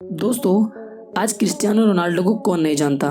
दोस्तों, आज Cristiano Ronaldo को कौन नहीं जानता।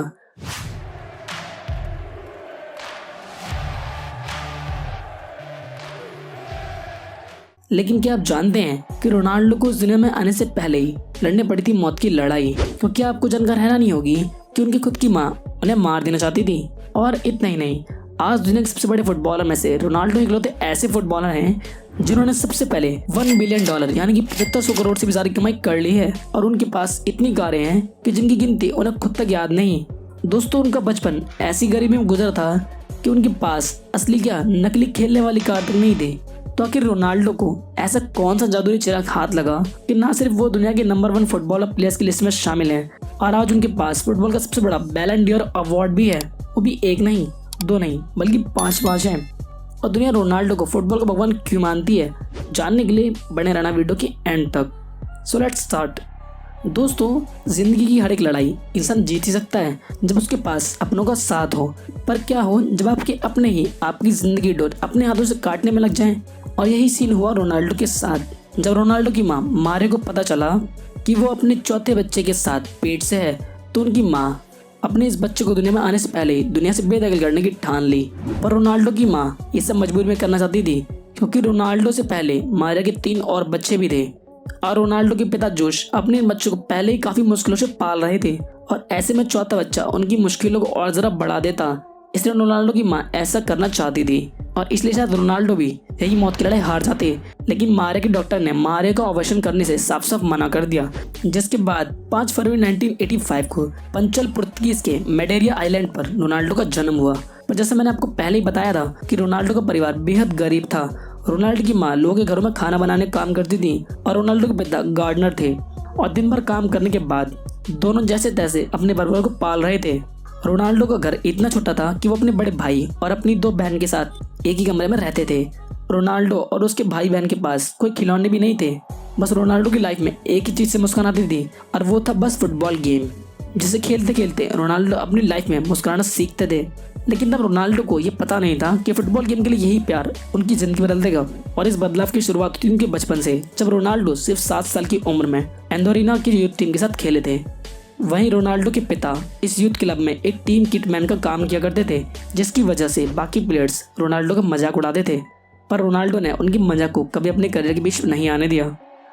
लेकिन क्या आप जानते हैं कि रोनाल्डो को इस दुनिया में आने से पहले ही लड़ने पड़ी थी मौत की लड़ाई। तो क्या आपको जानकर हैरानी होगी कि उनकी खुद की मां उन्हें मार देना चाहती थी। और इतना ही नहीं, आज दुनिया के सबसे बड़े फुटबॉलर में से रोनाल्डो इकलौते ऐसे फुटबॉलर हैं जिन्होंने सबसे पहले $1 बिलियन यानी कि 7500 करोड़ से भी ज्यादा कमाई कर ली है। और उनके पास इतनी कारें हैं कि जिनकी गिनती उन्हें खुद तक याद नहीं। दोस्तों, उनका बचपन ऐसी गरीबी में गुजरा था कि उनके पास असली क्या नकली खेलने वाली कार तक नहीं थी। तो आखिर रोनाल्डो को ऐसा कौन सा जादुई चिराग हाथ लगा कि ना सिर्फ वो दुनिया के नंबर 1 फुटबॉलर प्लेयर्स की लिस्ट में शामिल हैं, और आज उनके पास फुटबॉल का सबसे बड़ा बैलन ड'ओर अवार्ड भी है। वो भी एक नहीं, दो नहीं, बल्कि 5 हैं। और दुनिया रोनाल्डो को फुटबॉल का भगवान क्यों मानती है, जानने के लिए बने रहना वीडियो के एंड तक। So let's start. दोस्तों, जिंदगी की हर एक लड़ाई इंसान जीत ही सकता है जब उसके पास अपनों का साथ हो। पर क्या हो जब आपके अपने ही आपकी जिंदगी डोर अपने हाथों से काटने में लग जाएं। और यही सीन हुआ रोनाल्डो के साथ। जब रोनाल्डो की मां मारिया को पता चला कि वो अपने चौथे बच्चे के साथ पेट से है, तो उनकी मां अपने इस बच्चे को दुनिया में आने से पहले दुनिया से बेदखल करने की ठान ली। पर रोनाल्डो की मां ये सब मजबूरी में करना चाहती थी, क्योंकि रोनाल्डो से पहले मारिया के 3 और बच्चे भी थे। और रोनाल्डो के पिता जोश अपने बच्चों को पहले ही काफी मुश्किलों से पाल रहे थे, और ऐसे में चौथा बच्चा उनकी मुश्किलों को और जरा बढ़ा देता। इसलिए रोनाल्डो की मां ऐसा करना चाहती थी, और इसलिए शायद रोनाल्डो भी यही मौत की लड़ाई हार जाते। लेकिन मारिया के डॉक्टर ने मारिया का ऑपरेशन करने से साफ साफ मना कर दिया, जिसके बाद 5 फरवरी 1985 को पंचल पुर्तगीज के मेडेरिया आइलैंड पर रोनाल्डो का जन्म हुआ। पर जैसे मैंने आपको पहले ही बताया था कि रोनाल्डो का परिवार बेहद गरीब था। रोनाल्डो की मां लोगों के घरों में खाना बनाने का काम करती थी, और रोनाल्डो के पिता गार्डनर थे। और दिन भर काम करने के बाद दोनों जैसे तैसे अपने परिवार को पाल रहे थे। रोनाल्डो का घर इतना छोटा था कि वो अपने बड़े भाई और अपनी 2 बहन के साथ एक ही कमरे में रहते थे। रोनाल्डो और उसके भाई बहन के पास कोई खिलौने भी नहीं थे। बस रोनाल्डो की लाइफ में एक ही चीज से मुस्कान आती थी, और वो था बस फुटबॉल गेम, जिसे खेलते खेलते रोनाल्डो अपनी लाइफ में मुस्कुराना सीखते थे। लेकिन तब रोनाल्डो को ये पता नहीं था कि फुटबॉल गेम के लिए यही प्यार उनकी जिंदगी बदल देगा। और इस बदलाव की शुरुआत हुई उनके बचपन से, जब रोनाल्डो सिर्फ 7 साल की उम्र में एंडोरिना की यूथ टीम के साथ खेले थे। वहीं रोनाल्डो के पिता इस यूथ क्लब में एक टीम किटमैन का काम किया करते थे, जिसकी वजह से बाकी प्लेयर्स रोनाल्डो का मजाक उड़ाते थे। पर रोनाल्डो ने उनकी मजाक को कभी अपने करियर के बीच नहीं आने दिया,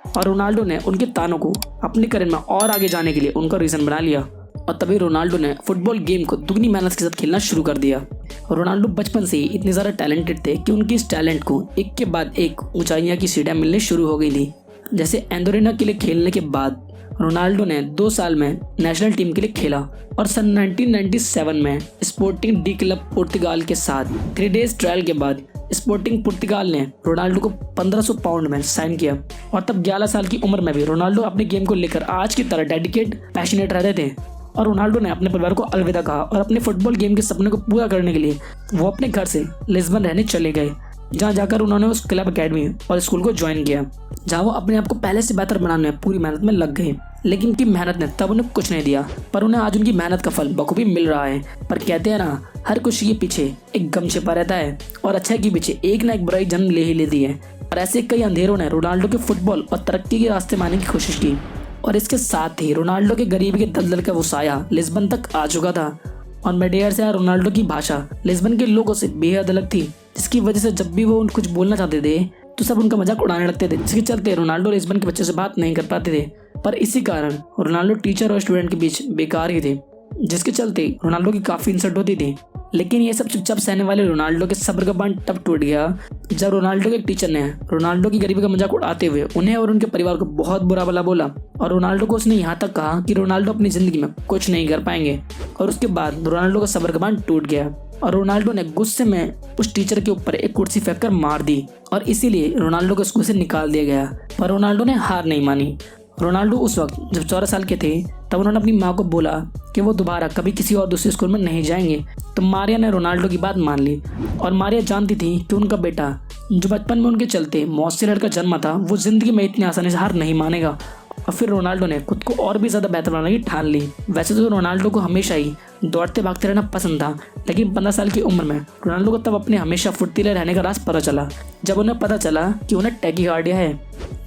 और रोनाल्डो ने उनके तानों को अपने करियर में और आगे जाने के लिए उनका रीजन बना लिया। और तभी रोनाल्डो ने फुटबॉल गेम को दुगनी मेहनत के साथ खेलना शुरू कर दिया। रोनाल्डो बचपन से ही इतने ज़्यादा टैलेंटेड थे कि उनकी इस टैलेंट को एक के बाद एक ऊंचाइयां की सीढ़ियां मिलने शुरू हो गई थी। जैसे एंडोरिना के लिए खेलने के बाद रोनाल्डो ने 2 साल में नेशनल टीम के लिए खेला, और सन 1997 में स्पोर्टिंग डी क्लब पुर्तगाल के साथ 3 डेज ट्रायल के बाद स्पोर्टिंग पुर्तगाल ने रोनाल्डो को 1500 पाउंड में साइन किया। और तब 11 साल की उम्र में भी रोनाल्डो अपने गेम को लेकर आज की तरह डेडिकेट पैशनेट रहते थे। और रोनाल्डो ने अपने परिवार को अलविदा कहा, और अपने फुटबॉल गेम के सपने को पूरा करने के लिए वो अपने घर से लिस्बन रहने चले गए, जहाँ जाकर उन्होंने उस क्लब एकेडमी और स्कूल को ज्वाइन किया, जहाँ वो अपने आप को पहले से बेहतर बनाने में पूरी मेहनत में लग गए। लेकिन उनकी मेहनत ने तब उन्हें कुछ नहीं दिया, पर उन्हें आज उनकी मेहनत का फल बखूबी मिल रहा है। पर कहते हैं ना, हर खुशी के पीछे एक गम छिपा रहता है, और अच्छाई के पीछे एक ना एक बुराई जन्म ले ही लेती है। और ऐसे कई अंधेरों ने रोनाल्डो के फुटबॉल और तरक्की के रास्ते में आने की कोशिश की, और इसके साथ ही रोनाल्डो के गरीबी के दलदल का वो साया लिस्बन तक आ चुका था। और मेडेयर से रोनाल्डो की भाषा लिस्बन के लोगों से बेहद अलग थी, जिसकी वजह से जब भी वो कुछ बोलना चाहते थे तो सब उनका मजाक उड़ाने लगते थे, जिसके चलते रोनाल्डो लिस्बन के बच्चों से बात नहीं कर पाते थे। पर इसी कारण रोनाल्डो टीचर और स्टूडेंट के बीच बेकार ही थे, जिसके चलते रोनाल्डो की काफी इंसल्ट होती थी। लेकिन ये सब चुपचाप सहने वाले रोनाल्डो के सब्र का बांध तब टूट गया जब रोनाल्डो के टीचर ने रोनाल्डो की गरीबी का मजाक उड़ाते हुए उन्हें और उनके परिवार को बहुत बुरा भला बोला। और रोनाल्डो को उसने यहाँ तक कहा कि रोनाल्डो अपनी जिंदगी में कुछ नहीं कर पाएंगे। और उसके बाद रोनाल्डो का सब्र का बांध टूट गया, और रोनाल्डो ने गुस्से में उस टीचर के ऊपर एक कुर्सी फेंककर मार दी, और इसीलिए रोनाल्डो को स्कूल से निकाल दिया गया। पर रोनाल्डो ने हार नहीं मानी। रोनाल्डो उस वक्त जब 14 साल के थे, तब उन्होंने अपनी माँ को बोला कि वो दोबारा कभी किसी और दूसरे स्कूल में नहीं जाएंगे। तो मारिया ने रोनाल्डो की बात मान ली, और मारिया जानती थी कि उनका बेटा, जो बचपन में उनके चलते मौत से लड़का जन्मा था, वो जिंदगी में इतनी आसानी से हार नहीं मानेगा। और फिर रोनाल्डो ने खुद को और भी ज़्यादा बेहतर बनाने की ठान ली। वैसे तो रोनाल्डो को हमेशा ही दौड़ते भागते रहना पसंद था, लेकिन 15 साल की उम्र में रोनाल्डो को तब अपने हमेशा फुर्तीले रहने का राज पता चला, जब उन्हें पता चला कि उन्हें टैकीकार्डिया है।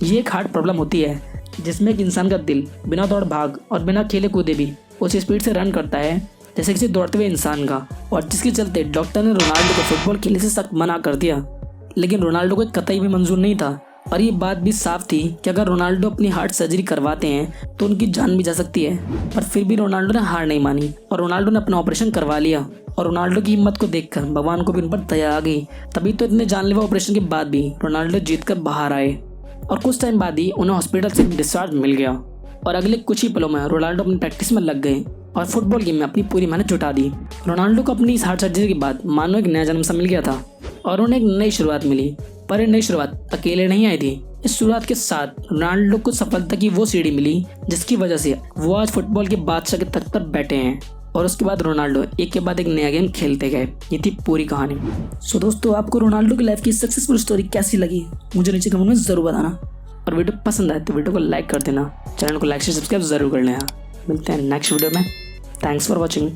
ये एक हार्ट प्रॉब्लम होती है जिसमें एक इंसान का दिल बिना दौड़ भाग और बिना खेले कूदे भी उसी स्पीड से रन करता है जैसे किसी दौड़ते हुए इंसान का, और जिसके चलते डॉक्टर ने रोनाल्डो को फुटबॉल खेलने से सख्त मना कर दिया। लेकिन रोनाल्डो को कतई भी मंजूर नहीं था और ये बात भी साफ थी कि अगर रोनाल्डो अपनी हार्ट सर्जरी करवाते हैं तो उनकी जान भी जा सकती है। पर फिर भी रोनाल्डो ने हार नहीं मानी और रोनाल्डो ने अपना ऑपरेशन करवा लिया। और रोनाल्डो की हिम्मत को देखकर भगवान को भी उन पर दया आ गई। तभी तो इतने जानलेवा ऑपरेशन के बाद भी रोनाल्डो जीतकर बाहर आए और कुछ टाइम बाद ही उन्हें हॉस्पिटल से डिस्चार्ज मिल गया। और अगले कुछ ही पलों में रोनाल्डो अपनी प्रैक्टिस में लग गए और फुटबॉल गेम में अपनी पूरी मेहनत जुटा दी। रोनाल्डो को अपनी इस हार्ट सर्जरी के बाद मानो एक नया जन्म सा मिल गया था और उन्हें एक नई शुरुआत मिली। पर ये नई शुरुआत अकेले नहीं आई थी। इस शुरुआत के साथ रोनाल्डो को सफलता की वो सीढ़ी मिली जिसकी वजह से वो आज फुटबॉल के बादशाह के तख्त पर बैठे हैं। और उसके बाद रोनाल्डो एक के बाद एक नया गेम खेलते गए। ये थी पूरी कहानी। सो दोस्तों, आपको रोनाल्डो की लाइफ की सक्सेसफुल स्टोरी कैसी लगी मुझे नीचे कमेंट में ज़रूर बताना। और वीडियो पसंद आए तो वीडियो को लाइक कर देना, चैनल को लाइक से सब्सक्राइब जरूर कर लेना। मिलते हैं नेक्स्ट वीडियो में। Thanks for watching.